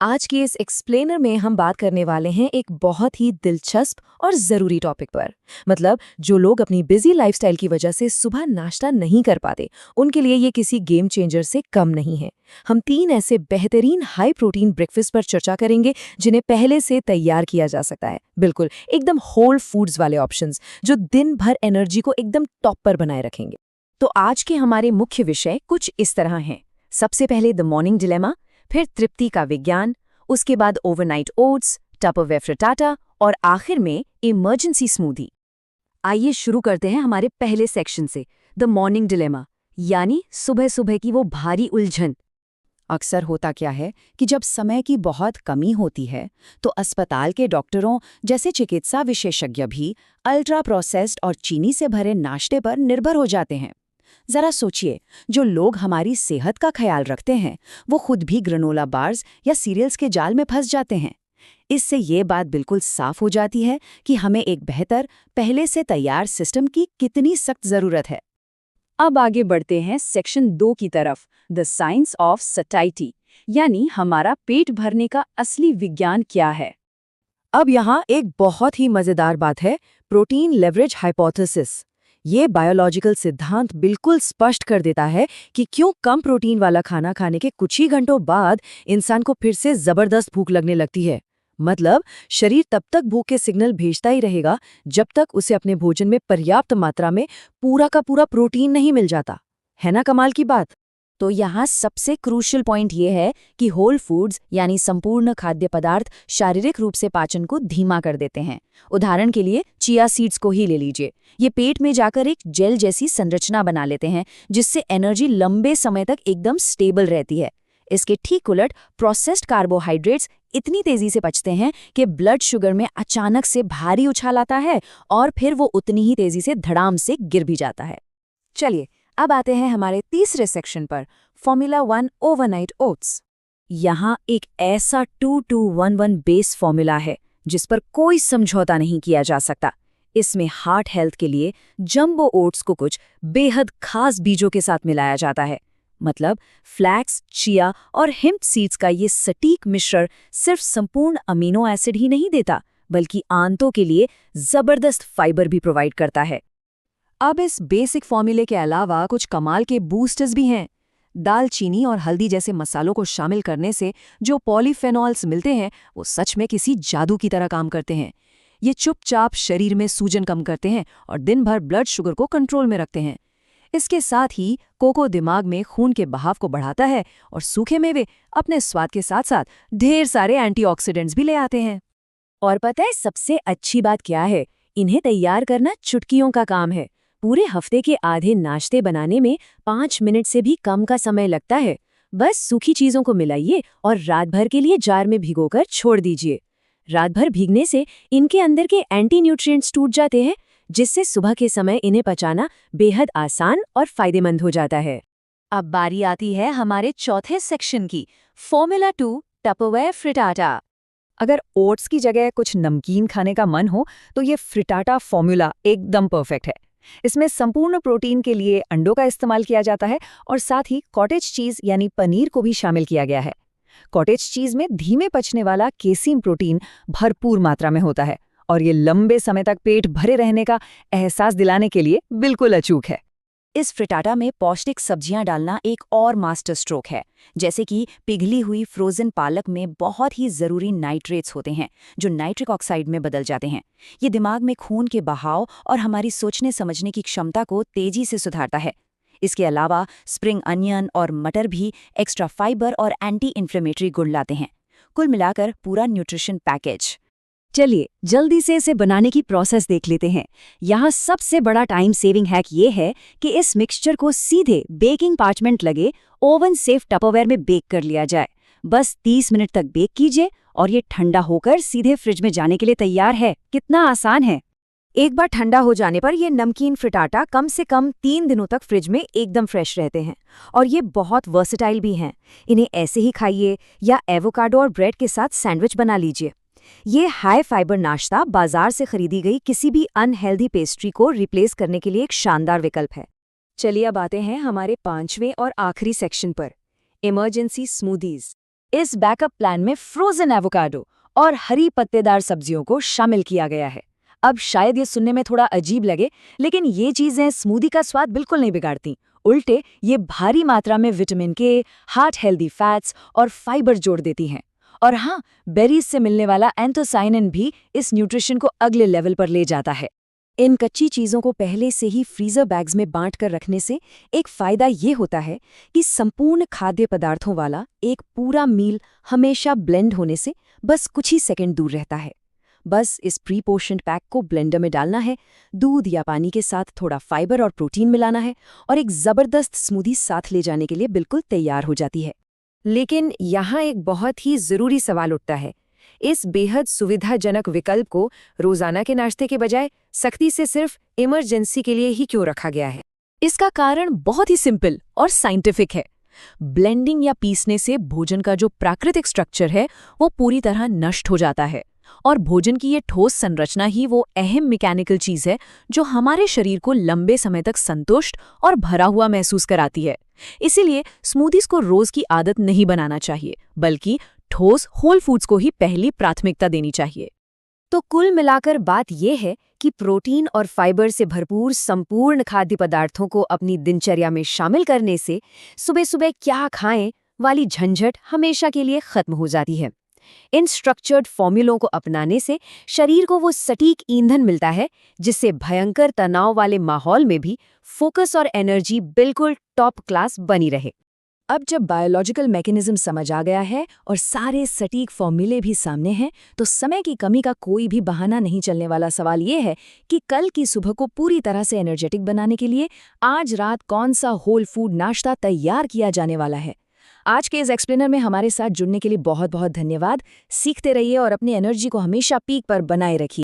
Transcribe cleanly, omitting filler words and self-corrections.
आज के इस एक्सप्लेनर में हम बात करने वाले हैं एक बहुत ही दिलचस्प और ज़रूरी टॉपिक पर। मतलब जो लोग अपनी बिजी लाइफस्टाइल की वजह से सुबह नाश्ता नहीं कर पाते, उनके लिए ये किसी गेम चेंजर से कम नहीं है। हम 3 ऐसे बेहतरीन हाई प्रोटीन ब्रेकफास्ट पर चर्चा करेंगे जिन्हें पहले से तैयार किया जा सकता है। बिल्कुल एकदम होल फूड्स वाले ऑप्शंस जो दिन भर एनर्जी को एकदम टॉप पर बनाए रखेंगे। तो आज के हमारे मुख्य विषय कुछ इस तरह हैं। सबसे पहले द मॉर्निंग डिलेमा, फिर तृप्ति का विज्ञान, उसके बाद ओवरनाइट ओट्स, टपरवेयर फ्रिटाटा और आखिर में इमरजेंसी स्मूदी। आइए शुरू करते हैं हमारे पहले सेक्शन से, द मॉर्निंग डिलेमा, यानी सुबह सुबह की वो भारी उलझन। अक्सर होता क्या है कि जब समय की बहुत कमी होती है तो अस्पताल के डॉक्टरों जैसे चिकित्सा विशेषज्ञ भी अल्ट्रा प्रोसेस्ड और चीनी से भरे नाश्ते पर निर्भर हो जाते हैं। जरा सोचिए, जो लोग हमारी सेहत का ख्याल रखते हैं वो खुद भी ग्रेनोला बार्स या सीरियल्स के जाल में फंस जाते हैं। इससे ये बात बिल्कुल साफ हो जाती है कि हमें एक बेहतर, पहले से तैयार सिस्टम की कितनी सख्त ज़रूरत है। अब आगे बढ़ते हैं सेक्शन 2 की तरफ, द साइंस ऑफ सटाइटी, यानी हमारा पेट भरने का असली विज्ञान क्या है। अब यहाँ एक बहुत ही मज़ेदार बात है, प्रोटीन लेवरेज हाइपोथेसिस। ये बायोलॉजिकल सिद्धांत बिल्कुल स्पष्ट कर देता है कि क्यों कम प्रोटीन वाला खाना खाने के कुछ ही घंटों बाद इंसान को फिर से जबरदस्त भूख लगने लगती है। मतलब शरीर तब तक भूख के सिग्नल भेजता ही रहेगा जब तक उसे अपने भोजन में पर्याप्त मात्रा में पूरा का पूरा प्रोटीन नहीं मिल जाता। है ना कमाल की बात। तो यहाँ सबसे क्रूशियल पॉइंट ये है कि होल फूड्स यानी संपूर्ण खाद्य पदार्थ शारीरिक रूप से पाचन को धीमा कर देते हैं। उदाहरण के लिए चिया सीड्स को ही ले लीजिए। ये पेट में जाकर एक जेल जैसी संरचना बना लेते हैं जिससे एनर्जी लंबे समय तक एकदम स्टेबल रहती है। इसके ठीक उलट प्रोसेस्ड कार्बोहाइड्रेट्स इतनी तेजी से पचते हैं कि ब्लड शुगर में अचानक से भारी उछाल आता है और फिर वो उतनी ही तेजी से धड़ाम से गिर भी जाता है। चलिए अब आते हैं हमारे तीसरे सेक्शन पर, फॉर्मूला 1 ओवरनाइट ओट्स। यहाँ एक ऐसा 2211 बेस फॉर्मूला है जिस पर कोई समझौता नहीं किया जा सकता। इसमें हार्ट हेल्थ के लिए जंबो ओट्स को कुछ बेहद खास बीजों के साथ मिलाया जाता है। मतलब फ्लैक्स, चिया और हिम्प सीड्स का ये सटीक मिश्रण सिर्फ संपूर्ण अमीनो एसिड ही नहीं देता, बल्कि आंतों के लिए जबरदस्त फाइबर भी प्रोवाइड करता है। अब इस बेसिक फॉर्मूले के अलावा कुछ कमाल के बूस्टर्स भी हैं। दालचीनी और हल्दी जैसे मसालों को शामिल करने से जो पॉलीफेनॉल्स मिलते हैं वो सच में किसी जादू की तरह काम करते हैं। ये चुपचाप शरीर में सूजन कम करते हैं और दिन भर ब्लड शुगर को कंट्रोल में रखते हैं। इसके साथ ही कोको दिमाग में खून के बहाव को बढ़ाता है और सूखे मेवे अपने स्वाद के साथ साथ ढेर सारे एंटीऑक्सीडेंट्स भी ले आते हैं। और पता है सबसे अच्छी बात क्या है? इन्हें तैयार करना चुटकियों का काम है। पूरे हफ्ते के आधे नाश्ते बनाने में 5 मिनट से भी कम का समय लगता है। बस सूखी चीजों को मिलाइए और रात भर के लिए जार में भिगोकर छोड़ दीजिए। रात भर भीगने से इनके अंदर के एंटी न्यूट्रिएंट्स टूट जाते हैं, जिससे सुबह के समय इन्हें पचाना बेहद आसान और फायदेमंद हो जाता है। अब बारी आती है हमारे चौथे सेक्शन की, फॉर्मूला 2 टपरवेयर फ्रिटाटा। अगर ओट्स की जगह कुछ नमकीन खाने का मन हो तो ये फ्रिटाटा फॉर्मूला एकदम परफेक्ट है। इसमें संपूर्ण प्रोटीन के लिए अंडों का इस्तेमाल किया जाता है और साथ ही कॉटेज चीज यानी पनीर को भी शामिल किया गया है। कॉटेज चीज में धीमे पचने वाला केसीन प्रोटीन भरपूर मात्रा में होता है और ये लंबे समय तक पेट भरे रहने का एहसास दिलाने के लिए बिल्कुल अचूक है। इस फ्रिटाटा में पौष्टिक सब्जियां डालना एक और मास्टर स्ट्रोक है, जैसे कि पिघली हुई फ्रोजन पालक में बहुत ही ज़रूरी नाइट्रेट्स होते हैं जो नाइट्रिक ऑक्साइड में बदल जाते हैं। ये दिमाग में खून के बहाव और हमारी सोचने समझने की क्षमता को तेजी से सुधारता है। इसके अलावा स्प्रिंग अनियन और मटर भी एक्स्ट्रा फाइबर और एंटी इन्फ्लेमेटरी गुण लाते हैं। कुल मिलाकर पूरा न्यूट्रिशन पैकेज। चलिए जल्दी से इसे बनाने की प्रोसेस देख लेते हैं। यहाँ सबसे बड़ा टाइम सेविंग हैक ये है कि इस मिक्सचर को सीधे बेकिंग पार्चमेंट लगे ओवन सेफ टपरवेयर में बेक कर लिया जाए। बस 30 मिनट तक बेक कीजिए और ये ठंडा होकर सीधे फ्रिज में जाने के लिए तैयार है। कितना आसान है। एक बार ठंडा हो जाने पर ये नमकीन फ्रिटाटा कम से कम 3 दिनों तक फ्रिज में एकदम फ्रेश रहते हैं और ये बहुत वर्सेटाइल भी हैं। इन्हें ऐसे ही खाइए या एवोकाडो और ब्रेड के साथ सैंडविच बना लीजिए। ये हाई फाइबर नाश्ता बाजार से खरीदी गई किसी भी अनहेल्दी पेस्ट्री को रिप्लेस करने के लिए एक शानदार विकल्प है। चलिए अब आते हैं हमारे 5वें और आखिरी सेक्शन पर, इमरजेंसी स्मूदीज। इस बैकअप प्लान में फ्रोजन एवोकाडो और हरी पत्तेदार सब्जियों को शामिल किया गया है। अब शायद ये सुनने में थोड़ा अजीब लगे, लेकिन ये चीजें स्मूदी का स्वाद बिल्कुल नहीं बिगाड़ती। उल्टे ये भारी मात्रा में विटामिन के, हार्ट हेल्दी फैट्स और फाइबर जोड़ देती हैं। और हाँ, बेरीज से मिलने वाला एंथोसाइनिन भी इस न्यूट्रिशन को अगले लेवल पर ले जाता है। इन कच्ची चीज़ों को पहले से ही फ्रीजर बैग्स में बांट कर रखने से एक फ़ायदा ये होता है कि संपूर्ण खाद्य पदार्थों वाला एक पूरा मील हमेशा ब्लेंड होने से बस कुछ ही सेकंड दूर रहता है। बस इस प्री पोर्शन्ड पैक को ब्लेंडर में डालना है, दूध या पानी के साथ थोड़ा फाइबर और प्रोटीन मिलाना है और एक ज़बरदस्त स्मूदी साथ ले जाने के लिए बिल्कुल तैयार हो जाती है। लेकिन यहाँ एक बहुत ही ज़रूरी सवाल उठता है, इस बेहद सुविधाजनक विकल्प को रोज़ाना के नाश्ते के बजाय सख्ती से सिर्फ इमरजेंसी के लिए ही क्यों रखा गया है? इसका कारण बहुत ही सिंपल और साइंटिफिक है। ब्लेंडिंग या पीसने से भोजन का जो प्राकृतिक स्ट्रक्चर है वो पूरी तरह नष्ट हो जाता है और भोजन की ये ठोस संरचना ही वो अहम मैकेनिकल चीज़ है जो हमारे शरीर को लंबे समय तक संतुष्ट और भरा हुआ महसूस कराती है। इसीलिए स्मूदीज को रोज की आदत नहीं बनाना चाहिए, बल्कि ठोस होल फूड्स को ही पहली प्राथमिकता देनी चाहिए। तो कुल मिलाकर बात यह है कि प्रोटीन और फाइबर से भरपूर संपूर्ण खाद्य पदार्थों को अपनी दिनचर्या में शामिल करने से सुबह सुबह क्या खाएं वाली झंझट हमेशा के लिए खत्म हो जाती है। इन स्ट्रक्चर्ड फॉर्मूलों को अपनाने से शरीर को वो सटीक ईंधन मिलता है जिससे भयंकर तनाव वाले माहौल में भी फोकस और एनर्जी बिल्कुल टॉप क्लास बनी रहे। अब जब बायोलॉजिकल मैकेनिज्म समझ आ गया है और सारे सटीक फॉर्मूले भी सामने हैं, तो समय की कमी का कोई भी बहाना नहीं चलने वाला। सवाल ये है कि कल की सुबह को पूरी तरह से एनर्जेटिक बनाने के लिए आज रात कौन सा होल फूड नाश्ता तैयार किया जाने वाला है। आज के इस एक्सप्लेनर में हमारे साथ जुड़ने के लिए बहुत बहुत धन्यवाद। सीखते रहिए और अपनी एनर्जी को हमेशा पीक पर बनाए रखिए।